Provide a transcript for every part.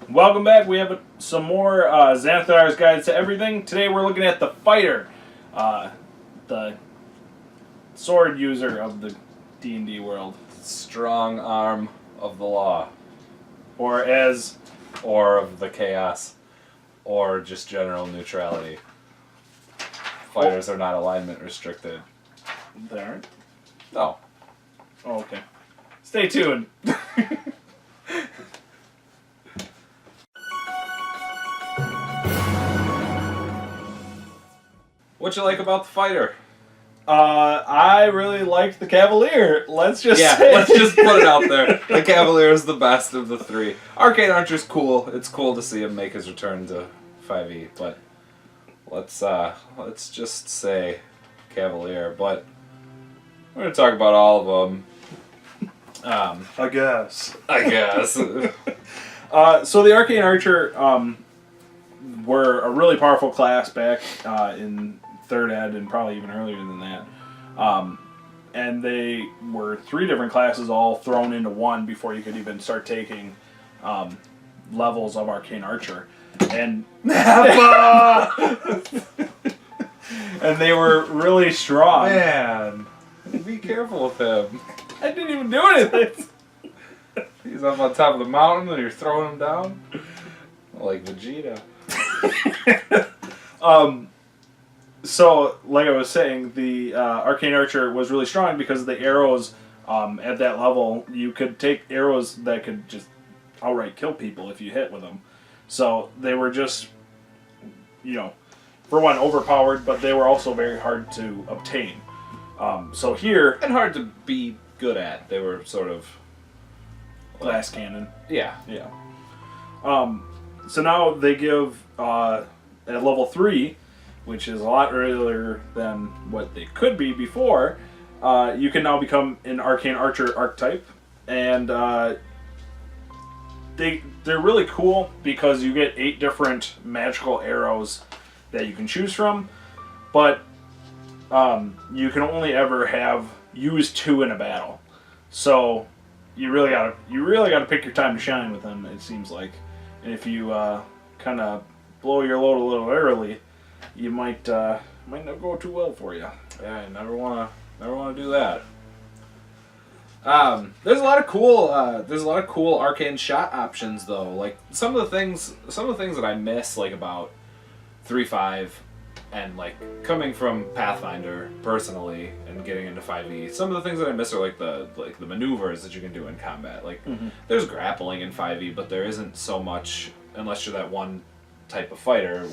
Welcome back. We have some more Xanathar's Guides to Everything. Today we're looking at the fighter, the sword user of the D&D world. Strong arm of the law. Or of the chaos. Or just general neutrality. Fighters are not alignment restricted. They aren't? No. Oh, okay. Stay tuned. What you like about the fighter? I really liked the Cavalier. Let's just say. Let's just put it out there. The Cavalier is the best of the three. Arcane Archer's cool. It's cool to see him make his return to 5e, but let's just say Cavalier. But we're gonna talk about all of them. I guess. So the Arcane Archer were a really powerful class back in 3rd Ed and probably even earlier than that. And they were 3 different classes all thrown into one before you could even start taking levels of Arcane Archer. And and they were really strong. Man, be careful with him. I didn't even do anything. He's up on top of the mountain and you're throwing him down like Vegeta. So, like I was saying, the Arcane Archer was really strong because the arrows at that level, you could take arrows that could just outright kill people if you hit with them. So they were just, for one, overpowered, but they were also very hard to obtain. So here... And hard to be good at. They were sort of... Glass cannon. Yeah. Yeah. So now they give, at level 3, which is a lot earlier than what they could be before, you can now become an Arcane Archer archetype. And they're really cool because you get 8 different magical arrows that you can choose from. But you can only ever use 2 in a battle. So you really gotta pick your time to shine with them, it seems like. And if you kind of blow your load a little early, you might not go too well for you. Yeah, you never wanna do that. There's a lot of cool arcane shot options though. Like some of the things that I miss like about 3.5 and like coming from Pathfinder personally and getting into 5e. Some of the things that I miss are like the maneuvers that you can do in combat. Like there's grappling in 5e, but there isn't so much unless you're that one type of fighter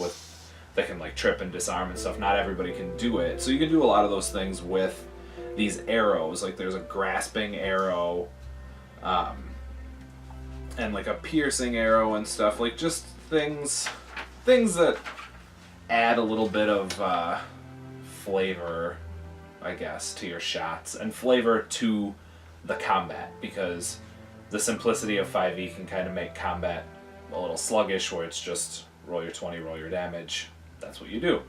that can like trip and disarm and stuff. Not everybody can do it. So you can do a lot of those things with these arrows. Like there's a grasping arrow, and like a piercing arrow and stuff. Like just things that add a little bit of flavor, I guess, to your shots and flavor to the combat, because the simplicity of 5e can kind of make combat a little sluggish where it's just roll your 20, roll your damage. That's what you do.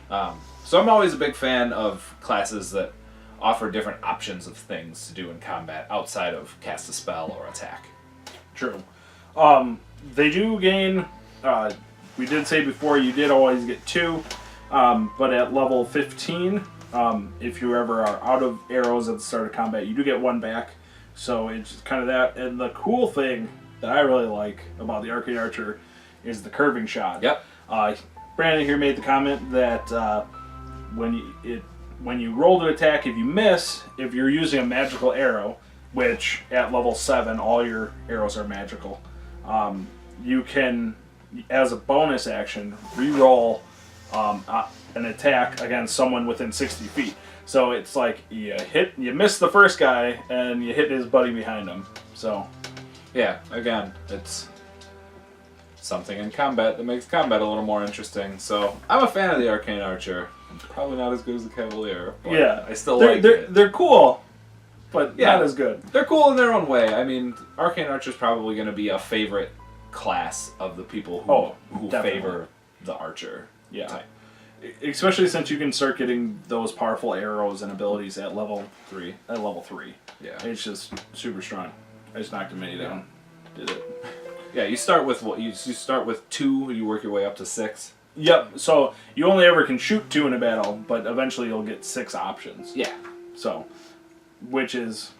So I'm always a big fan of classes that offer different options of things to do in combat outside of cast a spell or attack. True. They do gain... we did say before you did always get 2, but at level 15, if you ever are out of arrows at the start of combat, you do get 1 back. So it's kind of that. And the cool thing that I really like about the Arcane Archer is the curving shot. Yep. Brandon here made the comment that when you roll to attack, if you miss, if you're using a magical arrow, which at level 7 all your arrows are magical, you can, as a bonus action, re-roll an attack against someone within 60 feet. So it's like you miss the first guy and you hit his buddy behind him. So yeah, again, it's something in combat that makes combat a little more interesting. So I'm a fan of the Arcane Archer. Probably not as good as the Cavalier, but yeah, I still like it. They're cool, but not as good. They're cool in their own way. I mean, Arcane Archer is probably going to be a favorite class of the people who favor the Archer type. Especially since you can start getting those powerful arrows and abilities at level 3. Yeah. It's just super strong. I just knocked a mini down. Did it. Yeah, you start with what you start with 2, you work your way up to 6. Yep. So you only ever can shoot 2 in a battle, but eventually you'll get 6 options. Yeah. So, which is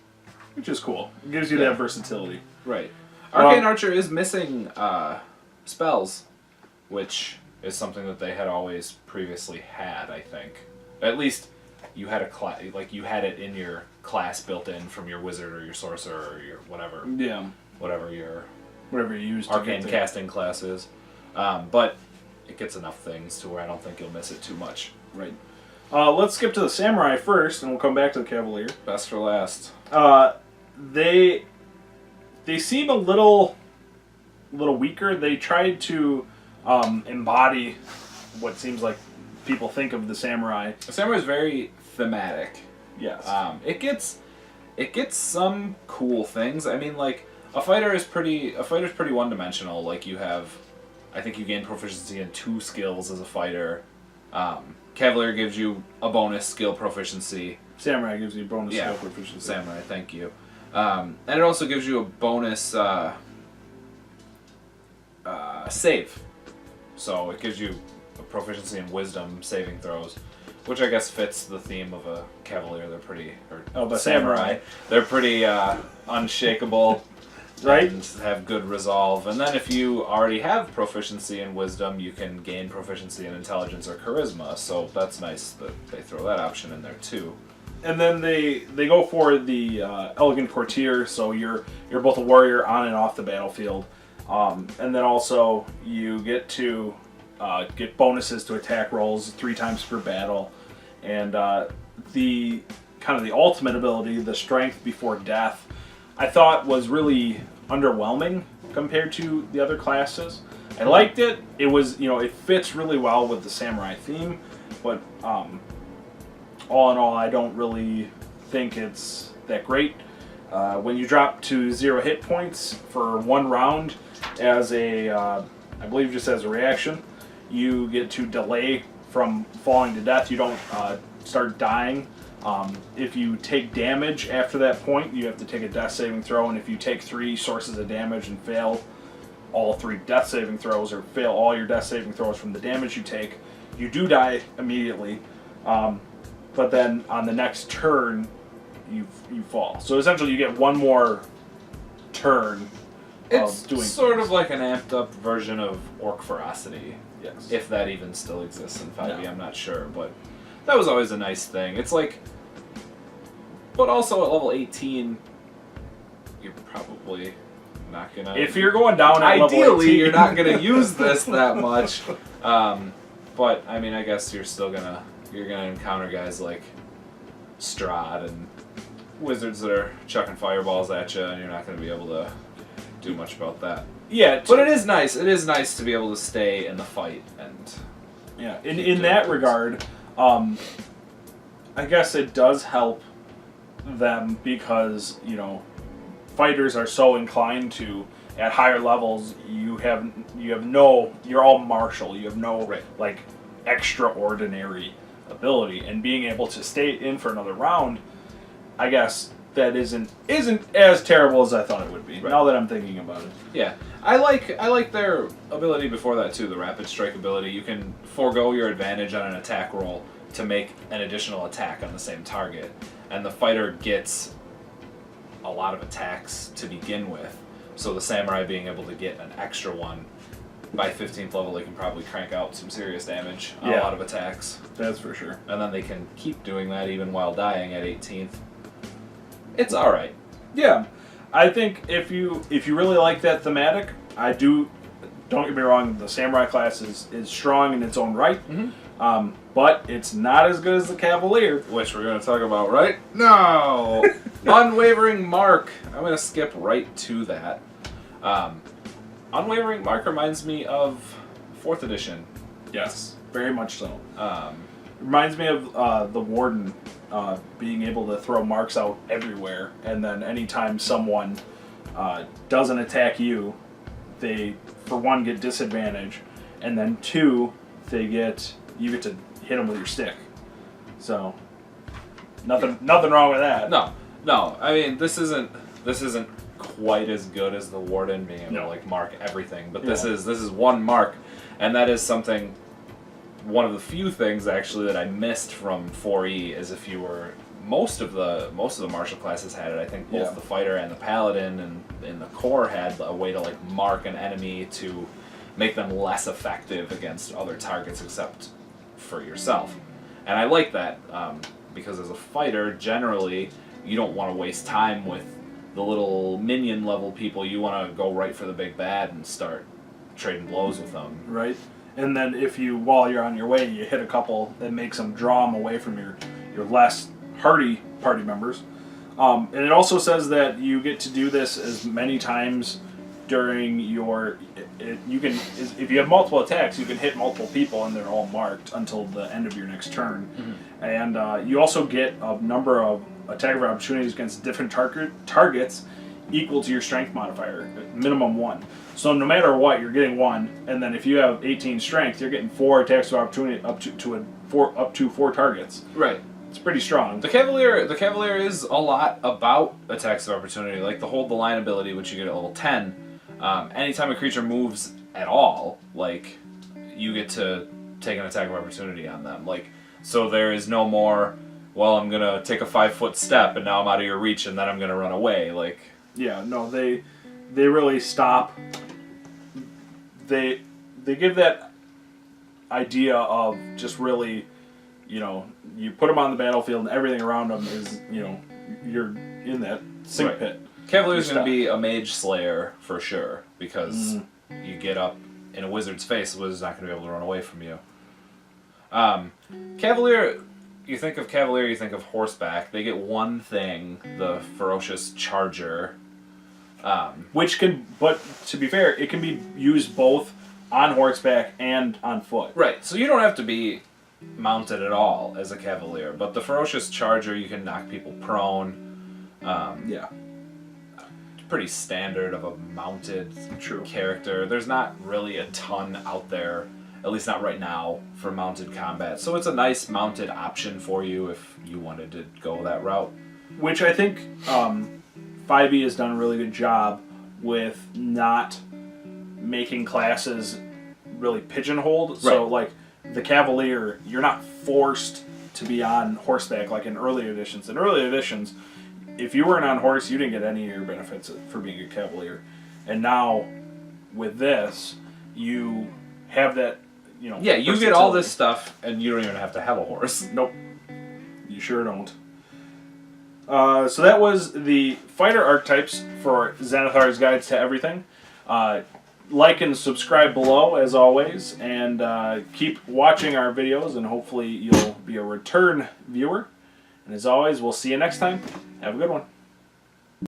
cool. It gives you that versatility. Right. Arcane Archer is missing spells, which is something that they had always previously had, I think. At least you had you had it in your class built in from your wizard or your sorcerer or your whatever. Yeah. Whatever your Whatever you use. arcane casting class is. But it gets enough things to where I don't think you'll miss it too much. Right. Let's skip to the samurai first, and we'll come back to the cavalier. Best for last. They seem a little weaker. They tried to embody what seems like people think of the samurai. The samurai is very thematic. Yes. It gets some cool things. I mean, like a fighter's pretty one-dimensional. Like you have, I think you gain proficiency in 2 skills as a fighter. Cavalier gives you a bonus skill proficiency. Samurai gives you a bonus skill proficiency. Samurai, thank you. And it also gives you a bonus save. So it gives you a proficiency in wisdom saving throws, which I guess fits the theme of a cavalier. They're pretty, but samurai. They're pretty unshakable, right? And have good resolve. And then if you already have proficiency in wisdom, you can gain proficiency in intelligence or charisma. So that's nice that they throw that option in there too. And then they go for the elegant courtier, so you're both a warrior on and off the battlefield, and then also you get to get bonuses to attack rolls 3 times per battle, and the kind of the ultimate ability, the strength before death, I thought was really underwhelming compared to the other classes. I liked it. It was, it fits really well with the samurai theme, but all in all, I don't really think it's that great. When you drop to 0 hit points for 1 round as a, I believe just as a reaction, you get to delay from falling to death. You don't start dying. If you take damage after that point, you have to take a death saving throw, and if you take 3 sources of damage and fail all 3 death saving throws, or fail all your death saving throws from the damage you take, you do die immediately. But then on the next turn, you fall. So essentially, you get 1 more turn. It's doing sort of like an amped up version of Orc Ferocity. Yes. If that even still exists in 5e, No. I'm not sure, but that was always a nice thing. It's like, but also at level 18, you're probably not gonna. If you're going down at level 18, ideally, you're not gonna use this that much. But I mean, I guess you're gonna encounter guys like Strahd and wizards that are chucking fireballs at you, and you're not gonna be able to do much about that. Yeah, But it is nice. It is nice to be able to stay in the fight and. Yeah, in that regard, I guess it does help them because, fighters are so inclined to, at higher levels, you're all martial, you have no, like, extraordinary ability, and being able to stay in for another round, I guess that isn't as terrible as I thought it would be, now that I'm thinking about it. Yeah. I like their ability before that too, the rapid strike ability. You can forego your advantage on an attack roll to make an additional attack on the same target, and the fighter gets a lot of attacks to begin with. So the samurai being able to get an extra one, by 15th level they can probably crank out some serious damage on a lot of attacks. That's for sure. And then they can keep doing that even while dying at 18th. It's alright. Yeah. I think if you really like that thematic, don't get me wrong, the samurai class is strong in its own right, but it's not as good as the cavalier, which we're going to talk about right now. Unwavering Mark. I'm going to skip right to that. Unwavering Mark reminds me of 4th edition. Yes, very much so. Reminds me of the Warden being able to throw marks out everywhere, and then anytime someone doesn't attack you, they, for 1, get disadvantage, and then 2, you get to hit them with your stick. So nothing wrong with that. No. I mean, this isn't quite as good as the Warden being able to No. like mark everything, but Yeah. this is one mark, and that is something. One of the few things actually that I missed from 4E is if you were most of the martial classes had it. I think both Yeah. the fighter and the paladin and the core had a way to like mark an enemy to make them less effective against other targets except for yourself. And I like that because as a fighter, generally you don't want to waste time with the little minion level people. You want to go right for the big bad and start trading blows with them. Right? And then if you, while you're on your way, you hit a couple that makes them draw them away from your less hardy party members. And it also says that you get to do this as many times during your... you can, if you have multiple attacks, you can hit multiple people and they're all marked until the end of your next turn. Mm-hmm. And you also get a number of attack of opportunities against different targets equal to your strength modifier, minimum 1. So no matter what, you're getting 1, and then if you have 18 strength, you're getting 4 attacks of opportunity up to 4 targets. Right. It's pretty strong. The Cavalier is a lot about attacks of opportunity, like the Hold the Line ability, which you get at level 10. Anytime a creature moves at all, like you get to take an attack of opportunity on them. Like, so there is no more. Well, I'm gonna take a 5-foot step, and now I'm out of your reach, and then I'm gonna run away. Like, yeah, no, they really stop. They give that idea of just really, you put them on the battlefield and everything around them is, you're in that sink Right. pit. Cavalier's going to be a mage slayer for sure, because you get up in a wizard's face, the wizard's not going to be able to run away from you. Cavalier, you think of Cavalier, you think of horseback. They get one thing, the ferocious charger. Which can, but to be fair, it can be used both on horseback and on foot. Right, so you don't have to be mounted at all as a cavalier, but the ferocious charger, you can knock people prone. Yeah. Pretty standard of a mounted True. character. There's not really a ton out there, at least not right now, for mounted combat. So it's a nice mounted option for you if you wanted to go that route. Which I think 5e has done a really good job with not making classes really pigeonholed. So, Right. like, the Cavalier, you're not forced to be on horseback like in early editions. In early editions, if you weren't on horse, you didn't get any of your benefits for being a Cavalier. And now, with this, you have that, Yeah, you get all this stuff, and you don't even have to have a horse. Nope. You sure don't. So that was the fighter archetypes for Xanathar's Guides to Everything. Like and subscribe below, as always, and keep watching our videos, and hopefully you'll be a return viewer. And as always, we'll see you next time. Have a good one.